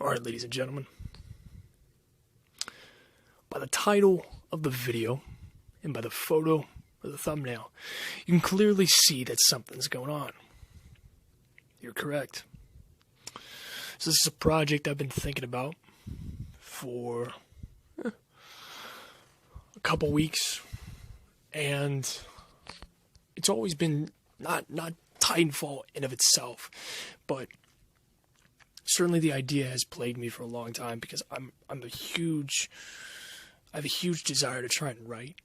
Alright, ladies and gentlemen, by the title of the video and by the photo of the thumbnail, you can clearly see that something's going on. You're correct. So this is a project I've been thinking about for a couple weeks, and it's always been not Titanfall in of itself, but certainly the idea has plagued me for a long time because I have a huge desire to try and write,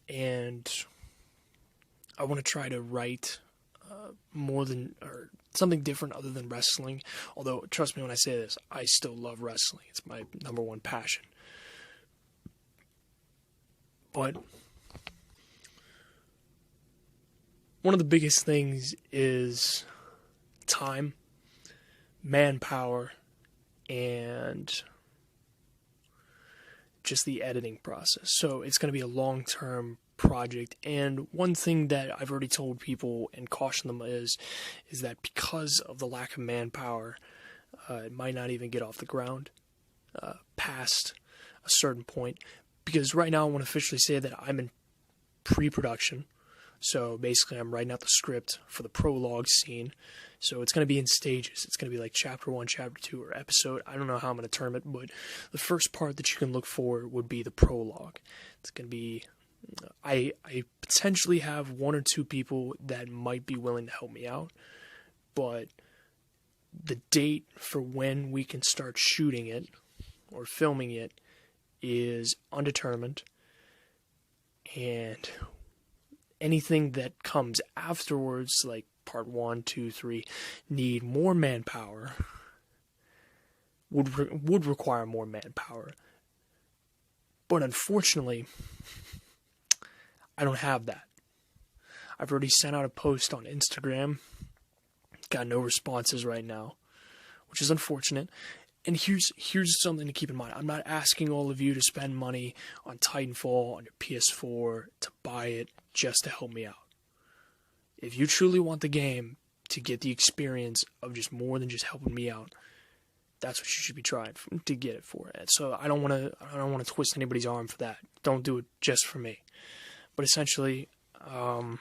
and I want to try to write more than or something different other than wrestling. Although, trust me when I say this, I still love wrestling. It's my number one passion. But one of the biggest things is time, manpower, and just the editing process. So it's going to be a long-term project, and one thing that I've already told people and cautioned them is that because of the lack of manpower, it might not even get off the ground past a certain point, because right now I want to officially say that I'm in pre-production. So basically I'm writing out the script for the prologue scene. So it's going to be in stages. It's going to be like chapter 1, chapter 2, or episode. I don't know how I'm going to term it, but the first part that you can look for would be the prologue. It's going to be, I potentially have 1 or 2 people that might be willing to help me out, but the date for when we can start shooting it or filming it is undetermined, and anything that comes afterwards, like part 1, 2, 3, need more manpower, would require more manpower. But unfortunately, I don't have that. I've already sent out a post on Instagram. Got no responses right now, which is unfortunate. And here's something to keep in mind. I'm not asking all of you to spend money on Titanfall on your PS4 to buy it just to help me out. If you truly want the game to get the experience of just more than just helping me out, that's what you should be trying to get it for. And so I don't want to twist anybody's arm for that. Don't do it just for me. But essentially, I've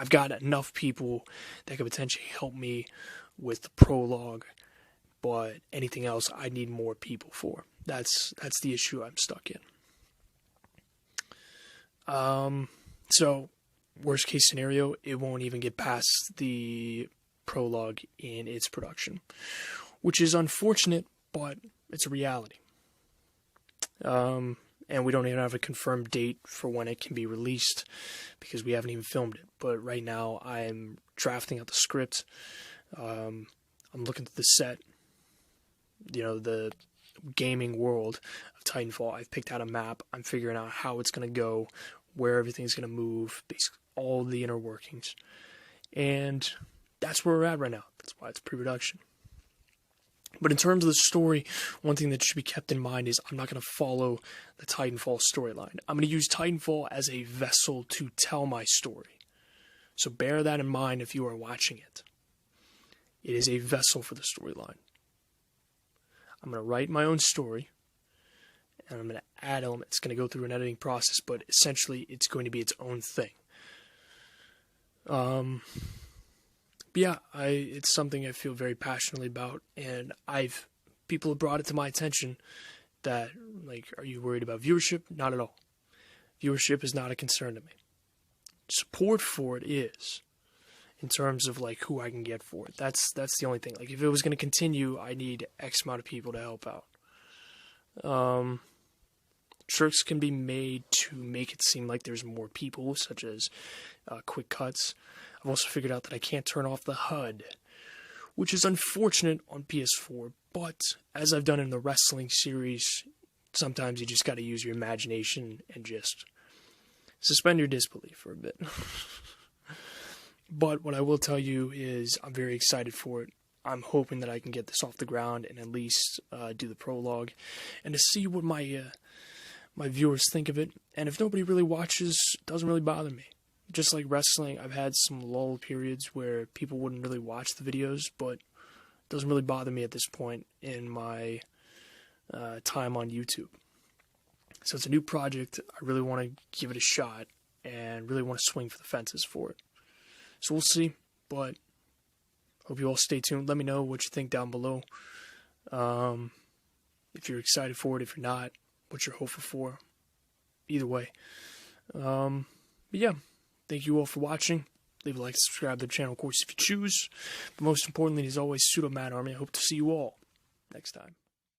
got enough people that could potentially help me with the prologue, but anything else I need more people for. That's the issue I'm stuck in. So worst case scenario, it won't even get past the prologue in its production, which is unfortunate, but it's a reality. And we don't even have a confirmed date for when it can be released because we haven't even filmed it. But right now I'm drafting out the script. I'm looking at the set, the gaming world of Titanfall. I've picked out a map. I'm figuring out how it's going to go, where everything's going to move, basically all the inner workings. And that's where we're at right now. That's why it's pre-production. But in terms of the story, one thing that should be kept in mind is I'm not going to follow the Titanfall storyline. I'm going to use Titanfall as a vessel to tell my story. So bear that in mind if you are watching it. It is a vessel for the storyline. I'm going to write my own story, and I'm going to add elements. It's going to go through an editing process, but essentially it's going to be its own thing. But yeah, it's something I feel very passionately about, and people have brought it to my attention that, are you worried about viewership? Not at all. Viewership is not a concern to me. Support for it is, in terms of who I can get for it. That's the only thing. If it was going to continue, I need X amount of people to help out. Tricks can be made to make it seem like there's more people, such as quick cuts. I've also figured out that I can't turn off the HUD, which is unfortunate on PS4, but as I've done in the wrestling series, sometimes you just got to use your imagination and just suspend your disbelief for a bit. But what I will tell you is I'm very excited for it. I'm hoping that I can get this off the ground and at least do the prologue, and to see what my viewers think of it. And if nobody really watches, it doesn't really bother me. Just like wrestling, I've had some lull periods where people wouldn't really watch the videos, but doesn't really bother me at this point in my time on YouTube. So it's a new project. I really want to give it a shot and really want to swing for the fences for it. So we'll see, but hope you all stay tuned. Let me know what you think down below. If you're excited for it, if you're not, what you're hoping for. Either way. But yeah, thank you all for watching. Leave a like, subscribe to the channel, of course, if you choose. But most importantly, as always, Pseudo Mad Army. I hope to see you all next time.